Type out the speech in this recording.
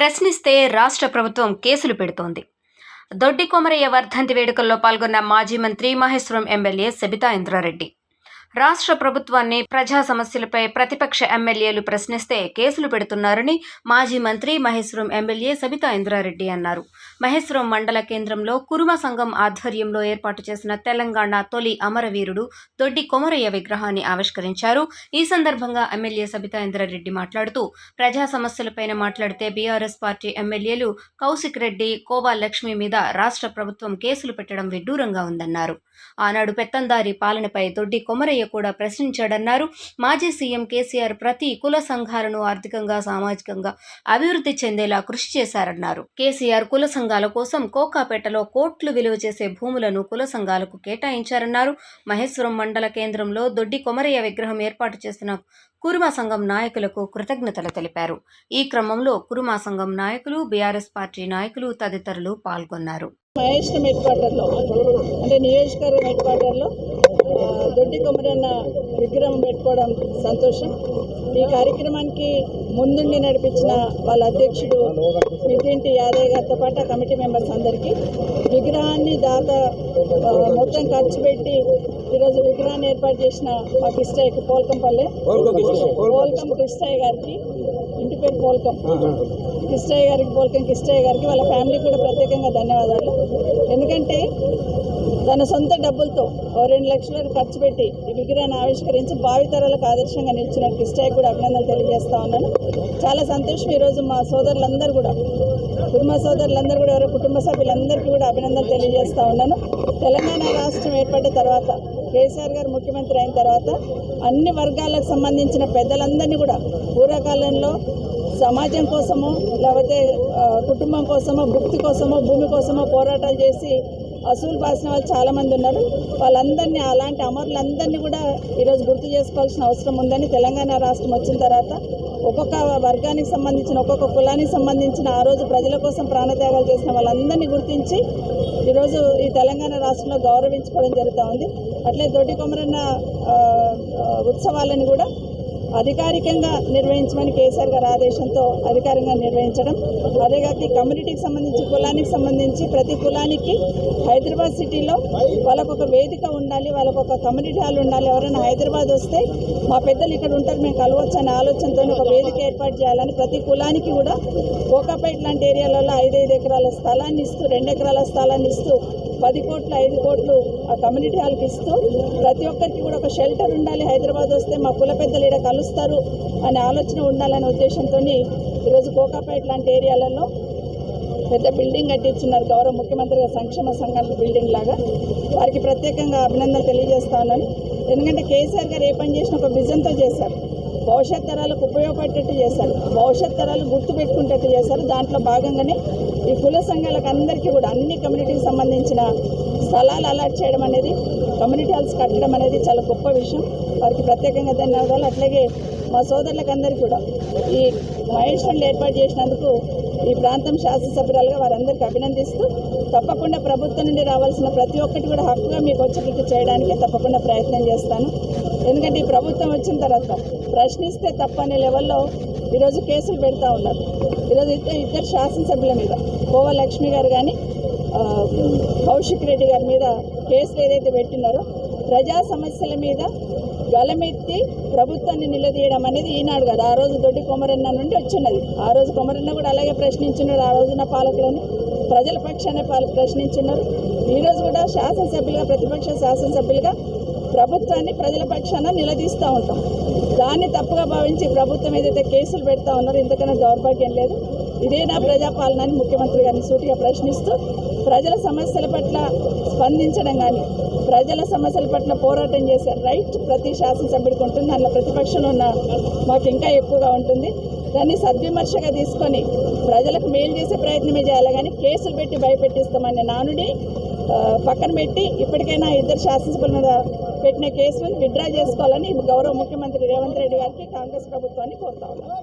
ప్రశ్నిస్తే రాష్ట్ర ప్రభుత్వం కేసులు పెడుతోంది. దొడ్డి కొమరయ్య వర్ధంతి వేడుకల్లో పాల్గొన్న మాజీ మంత్రి మహేశ్వరం ఎమ్మెల్యే సబితా ఇంద్రారెడ్డి రాష్ట్ర ప్రభుత్వాన్ని ప్రజా సమస్యలపై ప్రతిపక్ష ఎమ్మెల్యేలు ప్రశ్నిస్తే కేసులు పెడుతున్నారని మాజీ మంత్రి మహేశ్వరం ఎమ్మెల్యే సబితా ఇంద్రారెడ్డి అన్నారు. మహేశ్వరం మండల కేంద్రంలో కురుమ సంఘం ఆధ్వర్యంలో ఏర్పాటు చేసిన తెలంగాణ తొలి అమరవీరుడు దొడ్డి కొమరయ్య విగ్రహాన్ని ఆవిష్కరించారు. ఈ సందర్భంగా ఎమ్మెల్యే సబితా ఇంద్రారెడ్డి మాట్లాడుతూ ప్రజా సమస్యలపైన మాట్లాడితే బీఆర్ఎస్ పార్టీ ఎమ్మెల్యేలు కౌశిక్ రెడ్డి, కోవా లక్ష్మి మీద రాష్ట్ర ప్రభుత్వం కేసులు పెట్టడం విడ్డూరంగా ఉందన్నారు. ఆనాడు పెత్తందారి పాలనపై దొడ్డి కొమరయ్య కూడా ప్రశ్నించాడన్నారు. మాజీ సీఎం కేసీఆర్ ప్రతి కుల సంఘాలను ఆర్థికంగా, సామాజికంగా అభివృద్ధి చెందేలా కృషి చేశారన్నారు. కేసీఆర్ కుల సంఘాల కోసం కోకాపేటలో కోట్లు విలువ చేసే భూములను కుల సంఘాలకు కేటాయించారన్నారు. మహేశ్వరం మండల కేంద్రంలో దొడ్డి కొమరయ్య విగ్రహం ఏర్పాటు చేసిన కురుమ సంఘం నాయకులకు కృతజ్ఞతలు తెలిపారు. ఈ క్రమంలో కురుమ సంఘం నాయకులు, బీఆర్ఎస్ పార్టీ నాయకులు తదితరులు పాల్గొన్నారు. మహేశ్వరం హెడ్ క్వార్టర్లో అంటే నియోజకవర్గం హెడ్ క్వార్టర్లో దొడ్డి కొమరన్న విగ్రహం పెట్టుకోవడం సంతోషం. ఈ కార్యక్రమానికి ముందుండి నడిపించిన వాళ్ళ అధ్యక్షుడు మితింటి యాదయ్య గారితో పాటు కమిటీ మెంబర్స్ అందరికీ, విగ్రహాన్ని మొత్తం ఖర్చు పెట్టి ఈరోజు విగ్రహాన్ని ఏర్పాటు చేసిన మా కిష్టయ్యకి పోల్కం కిష్టయ్య గారికి, ఇంటి పేరు పోల్కం కిష్టయ్య గారికి వాళ్ళ ఫ్యామిలీకి కూడా ప్రత్యేకంగా ధన్యవాదాలు. ఎందుకంటే తన సొంత డబ్బులతో 2 లక్షల ఖర్చు పెట్టి ఈ విగ్రహాన్ని ఆవిష్కరించి భావితరాలకు ఆదర్శంగా నిలిచిన కిష్టయ్య కూడా అభినందనలు తెలియజేస్తా ఉన్నాను. చాలా సంతోషం. ఈరోజు మా సోదరులందరూ కూడా, కుటుంబ సోదరులందరూ కూడా, ఎవరో కుటుంబ సభ్యులందరికీ కూడా అభినందనలు తెలియజేస్తా ఉన్నాను. తెలంగాణ రాష్ట్రం ఏర్పడిన తర్వాత, కేసీఆర్ గారు ముఖ్యమంత్రి అయిన తర్వాత అన్ని వర్గాలకు సంబంధించిన పెద్దలందరినీ కూడా పూర్వకాలంలో సమాజం కోసమో, లేకపోతే కుటుంబం కోసమో, భుక్తి కోసమో, భూమి కోసమో పోరాటాలు చేసి అసూలు పాసిన వాళ్ళు చాలామంది ఉన్నారు. వాళ్ళందరినీ, అలాంటి అమరులందరినీ కూడా ఈరోజు గుర్తు చేసుకోవాల్సిన అవసరం ఉందని తెలంగాణ రాష్ట్రం వచ్చిన తర్వాత ఒక్కొక్క వర్గానికి సంబంధించిన, ఒక్కొక్క కులానికి సంబంధించిన ఆ రోజు ప్రజల కోసం ప్రాణత్యాగాలు చేసిన వాళ్ళందరినీ గుర్తించి ఈరోజు ఈ తెలంగాణ రాష్ట్రంలో గౌరవించుకోవడం జరుగుతూ ఉంది. అట్లే దొడ్డి కొమరన్న ఉత్సవాలను కూడా అధికారికంగా నిర్వహించమని కేసీఆర్ గారి ఆదేశంతో అధికారికంగా నిర్వహించడం. అదేగాక కమ్యూనిటీకి సంబంధించి, కులానికి సంబంధించి ప్రతి కులానికి హైదరాబాద్ సిటీలో వాళ్ళకొక వేదిక ఉండాలి, వాళ్ళకొక కమ్యూనిటీ హాల్ ఉండాలి. ఎవరైనా హైదరాబాద్ వస్తే మా పెద్దలు ఇక్కడ ఉంటారు, మేము కలవచ్చు అనే ఆలోచనతో ఒక వేదిక ఏర్పాటు చేయాలని ప్రతి కులానికి కూడా కోకాపేట లాంటి ఏరియాలలో 5 ఎకరాల స్థలాన్ని ఇస్తూ, 2 ఎకరాల స్థలాన్ని ఇస్తూ 10 కోట్లు 5 కోట్లు ఆ కమ్యూనిటీ హాల్కి ఇస్తూ ప్రతి ఒక్కరికి కూడా ఒక షెల్టర్ ఉండాలి. హైదరాబాద్ వస్తే మా కుల పెద్దలు ఇక్కడ కలుస్తారు అనే ఆలోచన ఉండాలనే ఉద్దేశంతో ఈరోజు కోకాపేట లాంటి ఏరియాలలో పెద్ద బిల్డింగ్ కట్టించున్నారు. గౌరవ ముఖ్యమంత్రి గారు సంక్షేమ సంఘాల బిల్డింగ్ లాగా. వారికి ప్రత్యేకంగా అభినందనలు తెలియజేస్తా ఉన్నాను. ఎందుకంటే కేసీఆర్ గారు ఏ పని చేసినా ఒక విజన్తో చేశారు. భవిష్యత్ తరాలకు ఉపయోగపడేటట్టు చేశారు, భవిష్యత్ తరాలు గుర్తుపెట్టుకునేటట్టు చేశారు. దాంట్లో భాగంగానే ఈ కుల సంఘాలకు అందరికీ కూడా అన్ని కమ్యూనిటీకి సంబంధించిన స్థలాలు అలాట్ చేయడం అనేది, కమ్యూనిటీ హాల్స్ కట్టడం అనేది చాలా గొప్ప విషయం. వారికి ప్రత్యేకంగా ధన్యవాదాలు. అట్లాగే మా సోదరులకు అందరికీ కూడా ఈ మహేశ్వరంలో ఏర్పాటు చేసినందుకు ఈ ప్రాంతం శాసనసభ్యురాలుగా వారందరికీ అభినందిస్తూ, తప్పకుండా ప్రభుత్వం నుండి రావాల్సిన ప్రతి ఒక్కటి కూడా హక్కుగా మీకు వచ్చేటట్టు చేయడానికి తప్పకుండా ప్రయత్నం చేస్తాను. ఎందుకంటే ఈ ప్రభుత్వం వచ్చిన తర్వాత ప్రశ్నిస్తే తప్పనే లెవెల్లో ఈరోజు కేసులు పెడతా ఉన్నారు. ఈరోజు ఇద్దరు శాసనసభ్యుల మీద, కోవా లక్ష్మి గారు కానీ కౌశిక్ రెడ్డి గారి మీద కేసులు ఏదైతే పెట్టినారో, ప్రజా సమస్యల మీద గలమెత్తి ప్రభుత్వాన్ని నిలదీయడం అనేది ఈనాడు కాదు, ఆ రోజు దొడ్డి కొమరన్న నుండి వచ్చిన్నది. ఆ రోజు కొమరన్న కూడా అలాగే ప్రశ్నించున్నాడు. ఆ రోజున పాలకులను ప్రజల పక్షాన్ని ప్రశ్నించున్నారు. ఈరోజు కూడా శాసనసభ్యులుగా, ప్రతిపక్ష శాసనసభ్యులుగా ప్రభుత్వాన్ని ప్రజల పక్షాన నిలదీస్తూ ఉంటాం. దాన్ని తప్పుగా భావించి ప్రభుత్వం ఏదైతే కేసులు పెడతా ఉన్నారో ఇంతకన్నా దౌర్భాగ్యం లేదు. ఇదేనా ప్రజాపాలన అని ముఖ్యమంత్రి గారిని సూటిగా ప్రశ్నిస్తూ, ప్రజల సమస్యల పట్ల స్పందించడం కానీ, ప్రజల సమస్యల పట్ల పోరాటం చేసే రైట్ ప్రతి శాసనసభ్యుడికి ఉంటుంది. దానిలో ప్రతిపక్షంలో ఉన్న మాకు ఇంకా ఎక్కువగా ఉంటుంది. దాన్ని సద్విమర్శగా తీసుకొని ప్రజలకు మేలు చేసే ప్రయత్నమే చేయాలి, కానీ కేసులు పెట్టి భయపెట్టిస్తామనే నానుడి పక్కన పెట్టి ఇప్పటికైనా ఇద్దరు శాసనసభ్యుల మీద పెట్టిన కేసులను విత్డ్రా చేసుకోవాలని గౌరవ ముఖ్యమంత్రి రేవంత్ రెడ్డి గారికి, కాంగ్రెస్ ప్రభుత్వాన్ని కోరుతా ఉన్నాను.